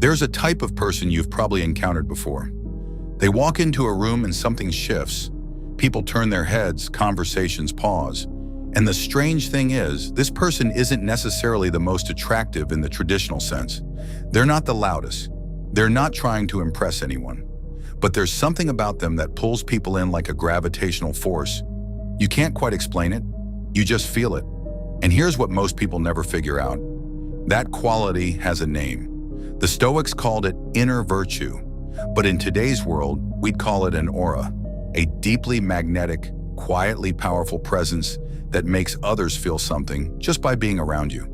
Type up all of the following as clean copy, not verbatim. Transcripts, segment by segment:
There's a type of person you've probably encountered before. They walk into a room and something shifts. People turn their heads, conversations pause. And the strange thing is, this person isn't necessarily the most attractive in the traditional sense. They're not the loudest. They're not trying to impress anyone. But there's something about them that pulls people in like a gravitational force. You can't quite explain it. You just feel it. And here's what most people never figure out. That quality has a name. The Stoics called it inner virtue, but in today's world, we'd call it an aura, a deeply magnetic, quietly powerful presence that makes others feel something just by being around you.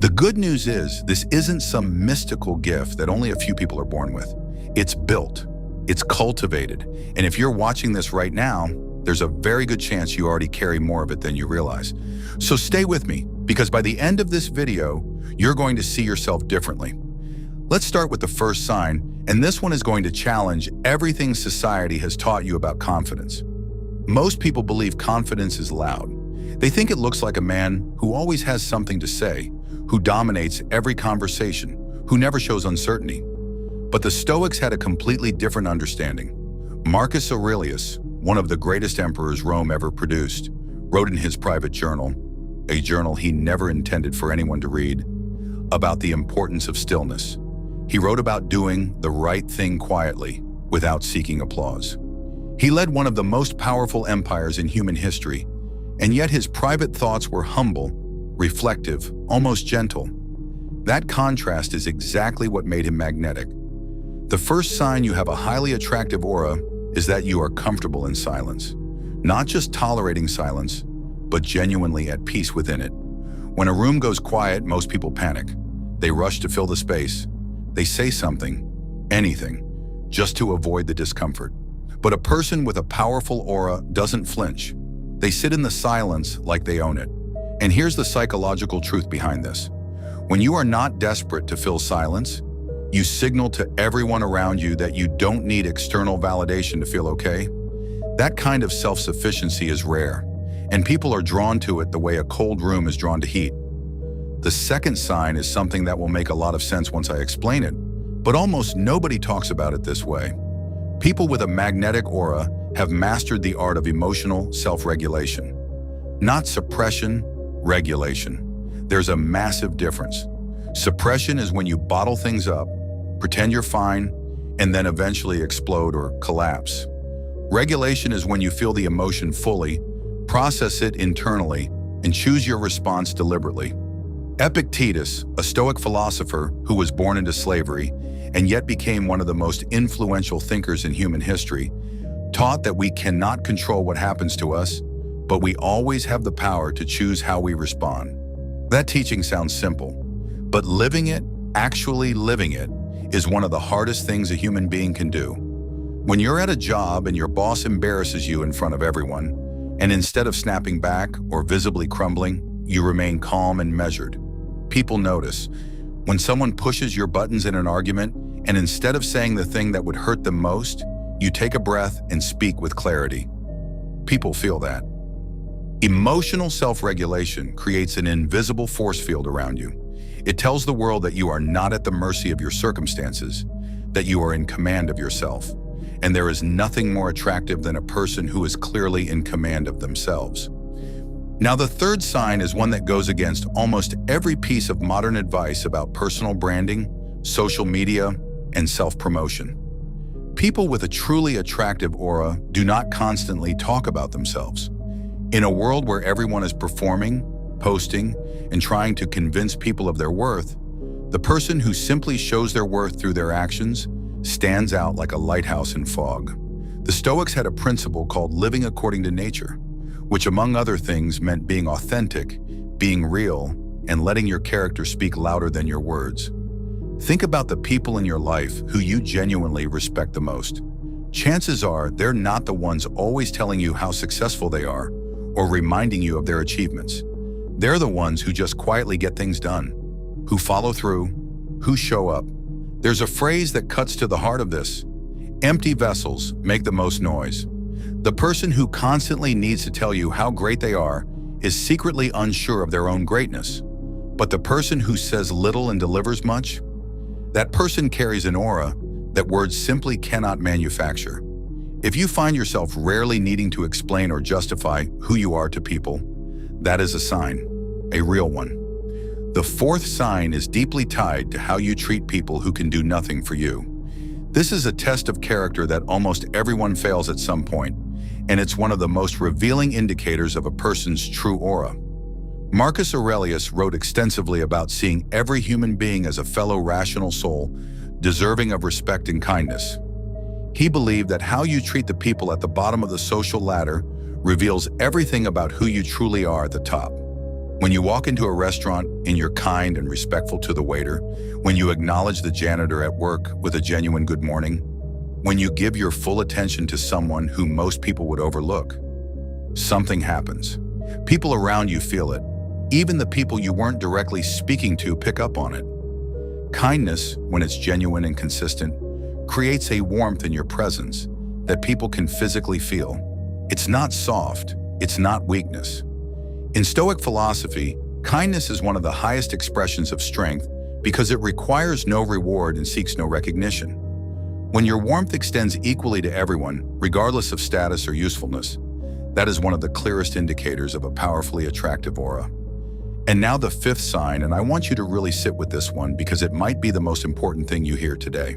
The good news is, this isn't some mystical gift that only a few people are born with. It's built, it's cultivated, and if you're watching this right now, there's a very good chance you already carry more of it than you realize. So stay with me, because by the end of this video, you're going to see yourself differently. Let's start with the first sign, and this one is going to challenge everything society has taught you about confidence. Most people believe confidence is loud. They think it looks like a man who always has something to say, who dominates every conversation, who never shows uncertainty. But the Stoics had a completely different understanding. Marcus Aurelius, one of the greatest emperors Rome ever produced, wrote in his private journal, a journal he never intended for anyone to read, about the importance of stillness. He wrote about doing the right thing quietly, without seeking applause. He led one of the most powerful empires in human history, and yet his private thoughts were humble, reflective, almost gentle. That contrast is exactly what made him magnetic. The first sign you have a highly attractive aura is that you are comfortable in silence. Not just tolerating silence, but genuinely at peace within it. When a room goes quiet, most people panic. They rush to fill the space. They say something, anything, just to avoid the discomfort. But a person with a powerful aura doesn't flinch. They sit in the silence like they own it. And here's the psychological truth behind this. When you are not desperate to fill silence, you signal to everyone around you that you don't need external validation to feel okay. That kind of self-sufficiency is rare, and people are drawn to it the way a cold room is drawn to heat. The second sign is something that will make a lot of sense once I explain it, but almost nobody talks about it this way. People with a magnetic aura have mastered the art of emotional self-regulation. Not suppression, regulation. There's a massive difference. Suppression is when you bottle things up, pretend you're fine, and then eventually explode or collapse. Regulation is when you feel the emotion fully, process it internally, and choose your response deliberately. Epictetus, a Stoic philosopher who was born into slavery and yet became one of the most influential thinkers in human history, taught that we cannot control what happens to us, but we always have the power to choose how we respond. That teaching sounds simple, but living it, actually living it, is one of the hardest things a human being can do. When you're at a job and your boss embarrasses you in front of everyone, and instead of snapping back or visibly crumbling, you remain calm and measured. People notice. When someone pushes your buttons in an argument, and instead of saying the thing that would hurt them most, you take a breath and speak with clarity. People feel that. Emotional self-regulation creates an invisible force field around you. It tells the world that you are not at the mercy of your circumstances, that you are in command of yourself. And there is nothing more attractive than a person who is clearly in command of themselves. Now, the third sign is one that goes against almost every piece of modern advice about personal branding, social media, and self-promotion. People with a truly attractive aura do not constantly talk about themselves. In a world where everyone is performing, posting, and trying to convince people of their worth, the person who simply shows their worth through their actions stands out like a lighthouse in fog. The Stoics had a principle called living according to nature, which among other things meant being authentic, being real, and letting your character speak louder than your words. Think about the people in your life who you genuinely respect the most. Chances are they're not the ones always telling you how successful they are or reminding you of their achievements. They're the ones who just quietly get things done, who follow through, who show up. There's a phrase that cuts to the heart of this. Empty vessels make the most noise. The person who constantly needs to tell you how great they are is secretly unsure of their own greatness. But the person who says little and delivers much, That person carries an aura that words simply cannot manufacture. If you find yourself rarely needing to explain or justify who you are to people, that is a sign, a real one. The fourth sign is deeply tied to how you treat people who can do nothing for you. This is a test of character that almost everyone fails at some point, and it's one of the most revealing indicators of a person's true aura. Marcus Aurelius wrote extensively about seeing every human being as a fellow rational soul, deserving of respect and kindness. He believed that how you treat the people at the bottom of the social ladder reveals everything about who you truly are at the top. When you walk into a restaurant and you're kind and respectful to the waiter, when you acknowledge the janitor at work with a genuine good morning, when you give your full attention to someone who most people would overlook, something happens. People around you feel it. Even the people you weren't directly speaking to pick up on it. Kindness, when it's genuine and consistent, creates a warmth in your presence that people can physically feel. It's not soft, it's not weakness. In Stoic philosophy, kindness is one of the highest expressions of strength because it requires no reward and seeks no recognition. When your warmth extends equally to everyone, regardless of status or usefulness, that is one of the clearest indicators of a powerfully attractive aura. And now the fifth sign, and I want you to really sit with this one because it might be the most important thing you hear today.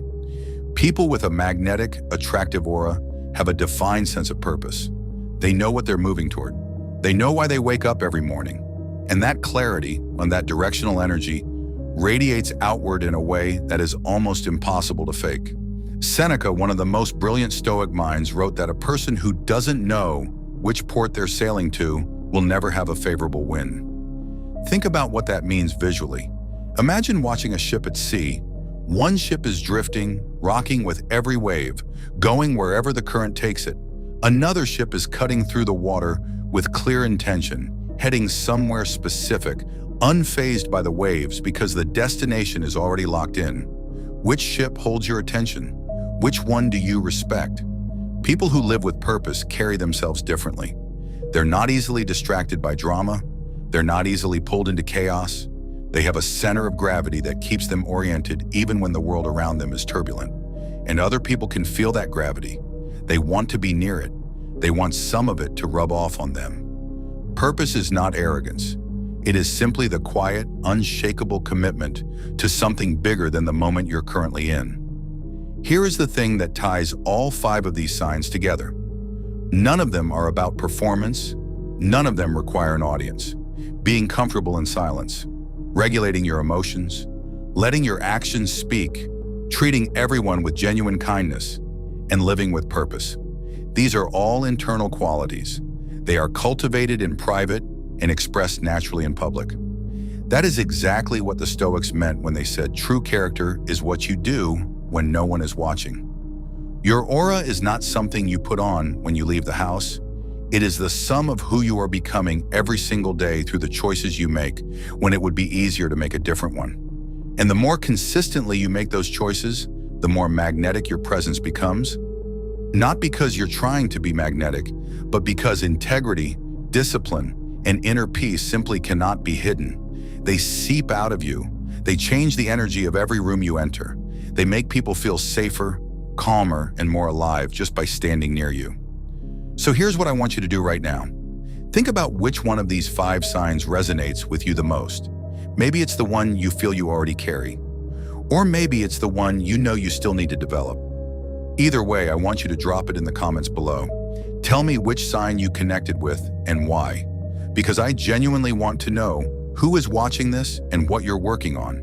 People with a magnetic, attractive aura have a defined sense of purpose. They know what they're moving toward. They know why they wake up every morning. And that clarity, and that directional energy, radiates outward in a way that is almost impossible to fake. Seneca, one of the most brilliant Stoic minds, wrote that a person who doesn't know which port they're sailing to will never have a favorable wind. Think about what that means visually. Imagine watching a ship at sea. One ship is drifting, rocking with every wave, going wherever the current takes it. Another ship is cutting through the water with clear intention, heading somewhere specific, unfazed by the waves because the destination is already locked in. Which ship holds your attention? Which one do you respect? People who live with purpose carry themselves differently. They're not easily distracted by drama. They're not easily pulled into chaos. They have a center of gravity that keeps them oriented even when the world around them is turbulent. And other people can feel that gravity. They want to be near it. They want some of it to rub off on them. Purpose is not arrogance. It is simply the quiet, unshakable commitment to something bigger than the moment you're currently in. Here is the thing that ties all five of these signs together. None of them are about performance. None of them require an audience. Being comfortable in silence, regulating your emotions, letting your actions speak, treating everyone with genuine kindness, and living with purpose. These are all internal qualities. They are cultivated in private and expressed naturally in public. That is exactly what the Stoics meant when they said true character is what you do when no one is watching. Your aura is not something you put on when you leave the house. It is the sum of who you are becoming every single day through the choices you make when it would be easier to make a different one. And the more consistently you make those choices, the more magnetic your presence becomes. Not because you're trying to be magnetic, but because integrity, discipline, and inner peace simply cannot be hidden. They seep out of you. They change the energy of every room you enter. They make people feel safer, calmer, and more alive just by standing near you. So here's what I want you to do right now. Think about which one of these five signs resonates with you the most. Maybe it's the one you feel you already carry. Or maybe it's the one you know you still need to develop. Either way, I want you to drop it in the comments below. Tell me which sign you connected with and why. Because I genuinely want to know who is watching this and what you're working on.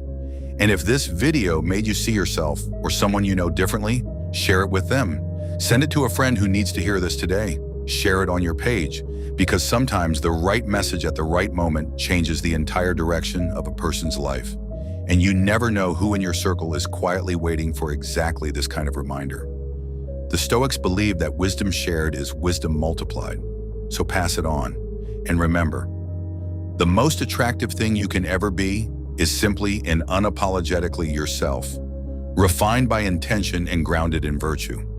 And if this video made you see yourself or someone you know differently, share it with them. Send it to a friend who needs to hear this today. Share it on your page, because sometimes the right message at the right moment changes the entire direction of a person's life. And you never know who in your circle is quietly waiting for exactly this kind of reminder. The Stoics believe that wisdom shared is wisdom multiplied, so pass it on. And remember, the most attractive thing you can ever be is simply and unapologetically yourself, refined by intention and grounded in virtue.